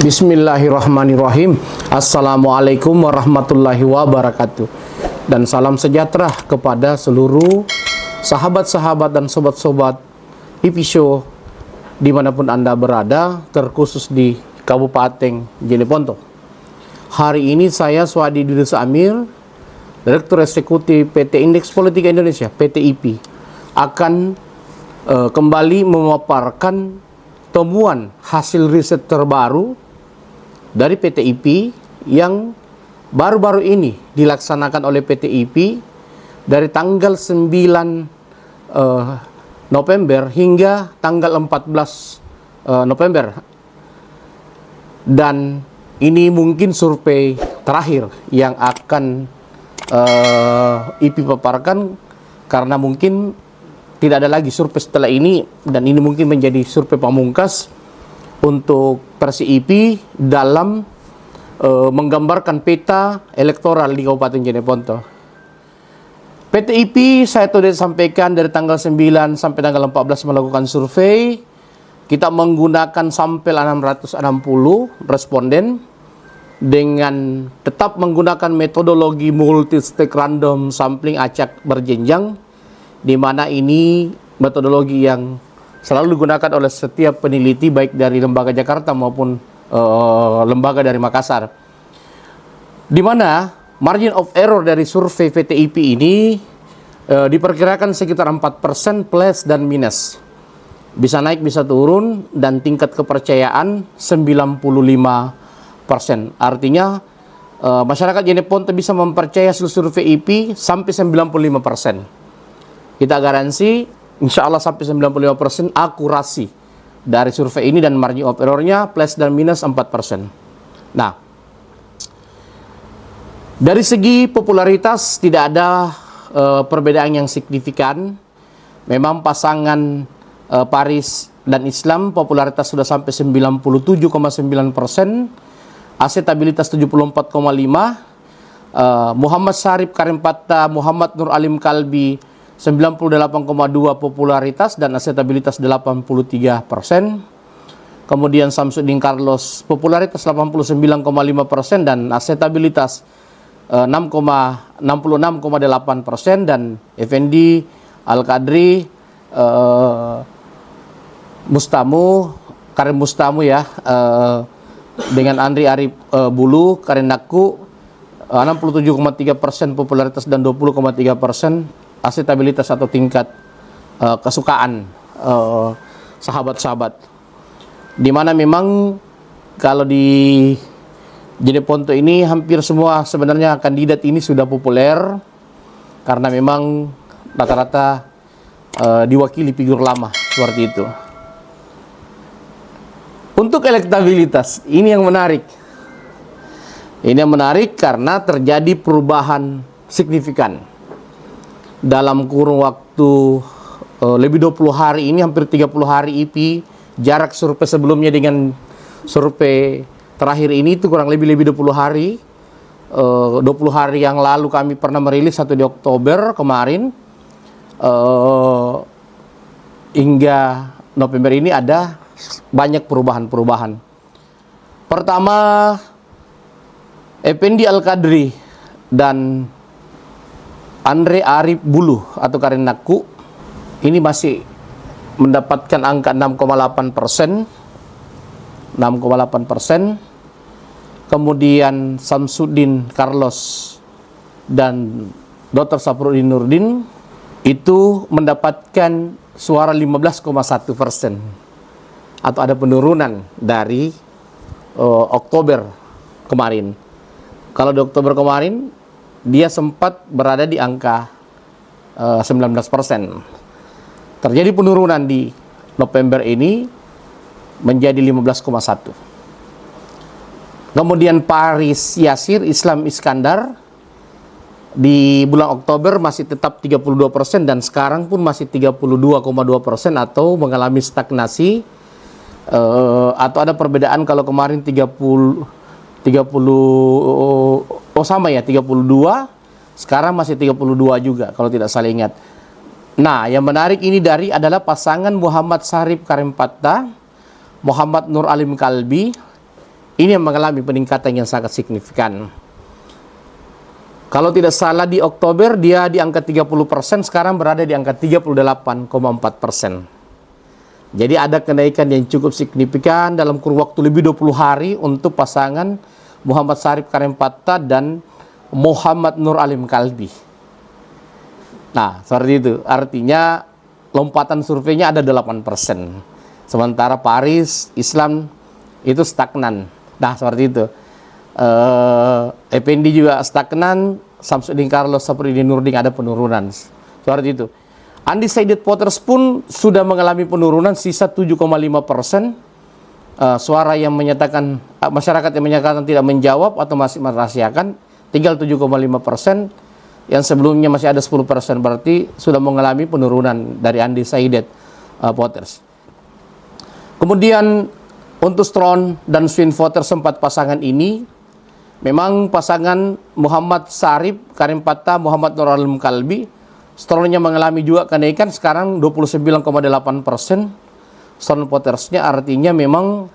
Bismillahirrahmanirrahim. Assalamualaikum warahmatullahi wabarakatuh. Dan salam sejahtera kepada seluruh sahabat-sahabat dan sobat-sobat IP Show dimanapun Anda berada, terkhusus di Kabupaten Jeneponto. Hari ini saya Swadi Dirus Amir, Direktur Eksekutif PT Indeks Politika Indonesia (PTIP), akan kembali memaparkan temuan hasil riset terbaru dari PTIP yang baru-baru ini dilaksanakan oleh PTIP dari tanggal 9 November hingga tanggal 14 November. Dan ini mungkin survei terakhir yang akan IP paparkan, karena mungkin tidak ada lagi survei setelah ini, dan ini mungkin menjadi survei pamungkas untuk versi IP dalam menggambarkan peta elektoral di Kabupaten Jeneponto. PTIP saya sudah sampaikan dari tanggal 9 sampai tanggal 14 melakukan survei. Kita menggunakan sampel 660 responden dengan tetap menggunakan metodologi multi-stage random sampling acak berjenjang, di mana ini metodologi yang selalu digunakan oleh setiap peneliti baik dari lembaga Jakarta maupun lembaga dari Makassar. Di mana margin of error dari survei PTIP ini diperkirakan sekitar 4% plus dan minus. Bisa naik, bisa turun, dan tingkat kepercayaan 95%. Artinya masyarakat Jeneponto bisa mempercayai hasil survei IP sampai 95%. Kita garansi insya Allah sampai 95% akurasi dari survei ini, dan margin of error-nya plus dan minus 4%. Nah, dari segi popularitas tidak ada perbedaan yang signifikan. Memang pasangan Paris dan Islam popularitas sudah sampai 97,9%, akseptabilitas 74,5%, Muhammad Syarif Karim Patta, Muhammad Nur Alim Kalbi 98,2 popularitas dan akseptabilitas 83%. Kemudian Samsudin Carlos popularitas 89,5% dan akseptabilitas 66,8%, dan Effendi Al-Qadri Karim Mustamu ya, dengan Andri Arif Bulu Karenaku 67,3% popularitas dan 20,3% akseptabilitas atau tingkat kesukaan sahabat-sahabat. Di mana memang kalau di Jeneponto ini hampir semua sebenarnya kandidat ini sudah populer, karena memang rata-rata diwakili figur lama seperti itu. Untuk elektabilitas, ini yang menarik. Ini yang menarik karena terjadi perubahan signifikan. Dalam kurun waktu lebih 20 hari ini, hampir 30 hari IP, jarak survei sebelumnya dengan survei terakhir ini itu kurang lebih 20 hari. 20 hari yang lalu kami pernah merilis 1 di Oktober kemarin, hingga November ini ada banyak perubahan-perubahan. Pertama, Effendi Al-Qadri dan Andre Arif Bulu atau Karenaku ini masih mendapatkan angka 6,8%. Kemudian Samsudin Carlos dan Dr. Saprudin Nurdin itu mendapatkan suara 15,1%, atau ada penurunan dari Oktober kemarin. Kalau di Oktober kemarin dia sempat berada di angka 19%. Terjadi penurunan di November ini menjadi 15,1. Kemudian Paris Yasir Islam Iskandar di bulan Oktober masih tetap 32%, dan sekarang pun masih 32,2% atau mengalami stagnasi, atau ada perbedaan. Kalau kemarin 32, sekarang masih 32 juga kalau tidak salah ingat. Nah, yang menarik ini adalah pasangan Muhammad Syarif Karim Patta, Muhammad Nur Alim Kalbi ini yang mengalami peningkatan yang sangat signifikan. Kalau tidak salah di Oktober dia di angka 30%, sekarang berada di angka 38,4%. Jadi ada kenaikan yang cukup signifikan dalam kurun waktu lebih 20 hari untuk pasangan Muhammad Sarip Karim Patta dan Muhammad Nur Alim Kalbi. Nah, seperti itu. Artinya lompatan surveinya ada 8%. Sementara Paris Islam itu stagnan. Nah, seperti itu. Effendi juga stagnan, Samsudin Carlos Sapridin Nurdin ada penurunan. Seperti itu. Undecided voters pun sudah mengalami penurunan sisa 7,5%. Suara yang menyatakan, masyarakat yang menyatakan tidak menjawab atau masih merahasiakan tinggal 7,5%. Yang sebelumnya masih ada 10%, berarti sudah mengalami penurunan dari undecided voters. Kemudian untuk strong dan swing voters 4 pasangan ini, memang pasangan Muhammad Sarip Karim Patta Muhammad Nur Alim Kalbi strongnya mengalami juga kenaikan, sekarang 29,8% strong votersnya. Artinya memang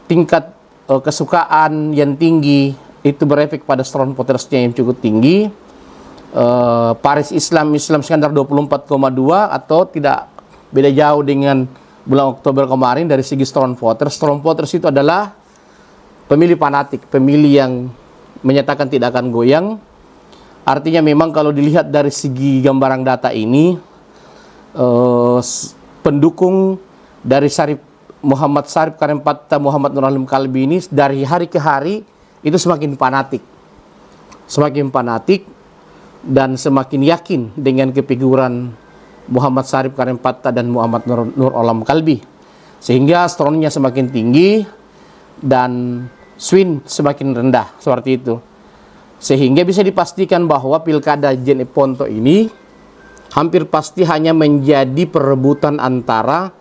tingkat kesukaan yang tinggi itu berefek pada strong votersnya yang cukup tinggi. Paris Islam Iskandar 24,2 atau tidak beda jauh dengan bulan Oktober kemarin dari segi strong voters. Strong voters itu adalah pemilih fanatik, pemilih yang menyatakan tidak akan goyang. Artinya memang kalau dilihat dari segi gambaran data ini, pendukung dari Muhammad Sarip Karim Patta Muhammad Nur Alim Kalbi ini dari hari ke hari itu semakin fanatik. Semakin fanatik dan semakin yakin dengan kefiguran Muhammad Sarip Karim Patta dan Muhammad Nur Alim Kalbi. Sehingga strongnya semakin tinggi dan swing semakin rendah, seperti itu. Sehingga bisa dipastikan bahwa pilkada Jeneponto ini hampir pasti hanya menjadi perebutan antara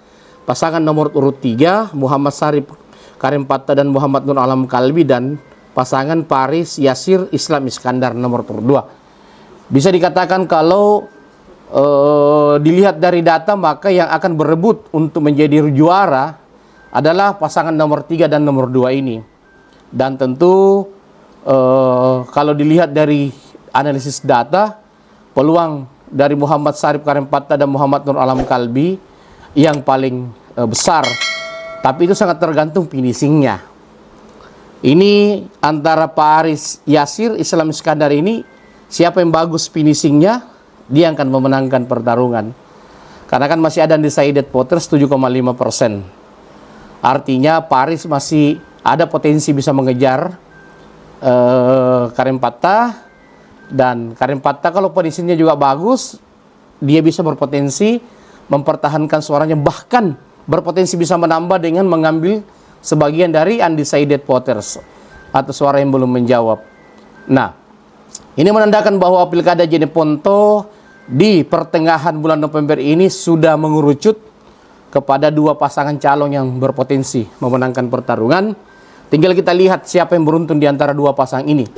pasangan nomor urut 3 Muhammad Sarip Karim Patta dan Muhammad Nur Alim Kalbi dan pasangan Paris Yasir Islam Iskandar nomor urut 2. Bisa dikatakan kalau dilihat dari data, maka yang akan berebut untuk menjadi juara adalah pasangan nomor 3 dan nomor 2 ini. Dan tentu kalau dilihat dari analisis data, peluang dari Muhammad Sarip Karim Patta dan Muhammad Nur Alim Kalbi yang paling besar. Tapi itu sangat tergantung finishingnya. Ini antara Paris Yasir Islam Iskandar ini, siapa yang bagus finishingnya, dia akan memenangkan pertarungan. Karena kan masih ada undecided voters 7,5%. Artinya Paris masih ada potensi bisa mengejar Karim Patta, dan Karim Patta kalau finishingnya juga bagus, dia bisa berpotensi mempertahankan suaranya, bahkan berpotensi bisa menambah dengan mengambil sebagian dari undecided voters atau suara yang belum menjawab. Nah, ini menandakan bahwa pilkada Jeneponto di pertengahan bulan November ini sudah mengerucut kepada 2 pasangan calon yang berpotensi memenangkan pertarungan. Tinggal kita lihat siapa yang beruntung di antara 2 pasang ini.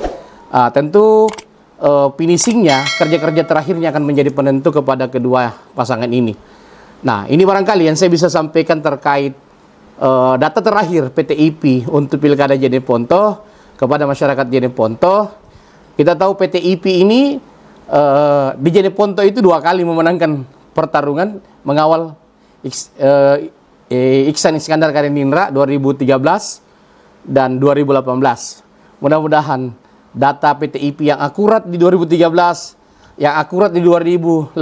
Tentu finishingnya, kerja-kerja terakhirnya akan menjadi penentu kepada kedua pasangan ini. Nah, ini barangkali yang saya bisa sampaikan terkait data terakhir PTIP untuk pilkada Jeneponto kepada masyarakat Jeneponto. Kita tahu PTIP ini di Jeneponto itu 2 kali memenangkan pertarungan mengawal Iksan Iskandar Karenindra 2013 dan 2018. Mudah-mudahan data PTIP yang akurat di 2013, yang akurat di 2018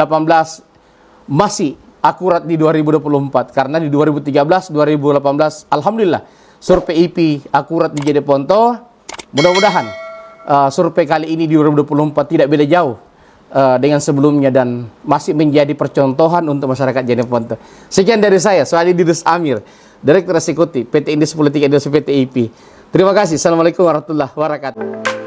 masih akurat di 2024. Karena di 2013, 2018 alhamdulillah survei IP akurat di Jeneponto. Mudah-mudahan survei kali ini di 2024 tidak beda jauh dengan sebelumnya dan masih menjadi percontohan untuk masyarakat Jeneponto. Sekian dari saya, Suhadi Didus Amir, Direktur Eksekutif PT Indus Politik Indonesia PTIP. Terima kasih. Assalamualaikum warahmatullahi wabarakatuh.